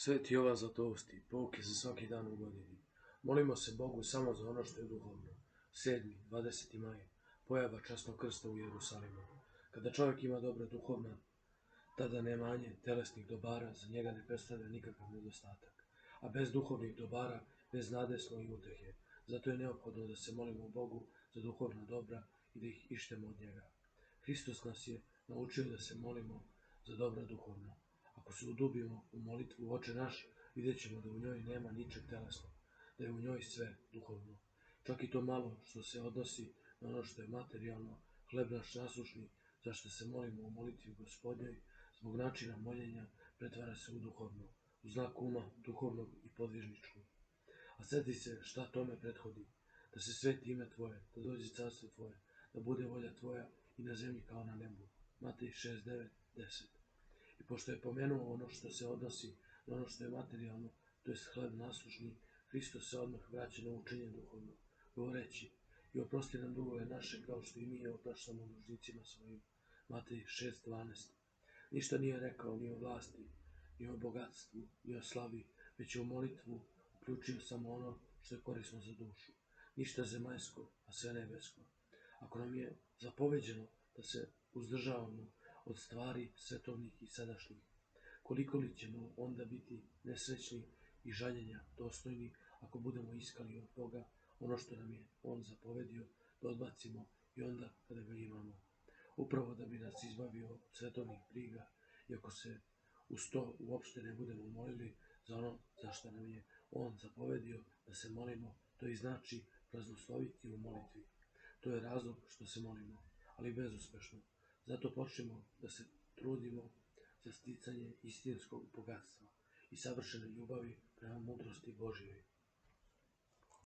Sveti Jovan Zlatovski, pouke za svaki dan u godini. Molimo se Bogu samo za ono što je duhovno. 7. 20. maj. Pojava časnog krsta u Jerusalimu. Kada čovjek ima dobra duhovna, tada nemanje telesnih dobara za njega ne predstavlja nikakav nedostatak. A bez duhovnih dobara, bez nade smo i utehe. Zato je neophodno da se molimo Bogu za duhovna dobra i da ih ištemo od njega. Hristos nas je naučio da se molimo za dobra duhovna. Ako se udubimo u molitvu Oče naš, vidjet ćemo da u njoj nema ničeg telesnog, da je u njoj sve duhovno. Čak i to malo što se odnosi na ono što je materijalno, hleb naš nasušni, za što se molimo u molitvi Gospodnjoj, zbog načina moljenja pretvara se u duhovno, u znak uma duhovnog i podvižničkog. A sjeti se šta tome prethodi, da se sveti ime Tvoje, da dođe carstvo Tvoje, da bude volja Tvoja i na zemlji kao na nebu. Matej 6:9-10. I pošto je pomenuo ono što se odnosi na ono što je materijalno, to je hleb nasušni, Hristos se odmah vraća na učenje duhovno, govoreći: i oprosti nam dugove naše kao što i mi opraštamo dužnicima svojim. Matej 6:12. Ništa nije rekao ni o vlasti, ni o bogatstvu, ni o slavi, već je u molitvu uključio samo ono što je korisno za dušu. Ništa zemaljsko, a sve nebesko. Ako nam je zapoveđeno da se uzdržavamo od stvari svetovnih i sadašnjih, koliko li ćemo onda biti nesrećni i žaljenja dostojni ako budemo iskali od Boga ono što nam je On zapovedio da odbacimo i onda kada ga imamo, upravo da bi nas izbavio od svetovnih briga, i ako se uz to uopšte ne budemo molili za ono za što nam je On zapovedio da se molimo, to i znači praznosloviti u molitvi. To je razlog što se molimo, ali bezuspešno. Zato počnemo da se trudimo za sticanje istinskog bogatstva i savršene ljubavi prema mudrosti Božjoj.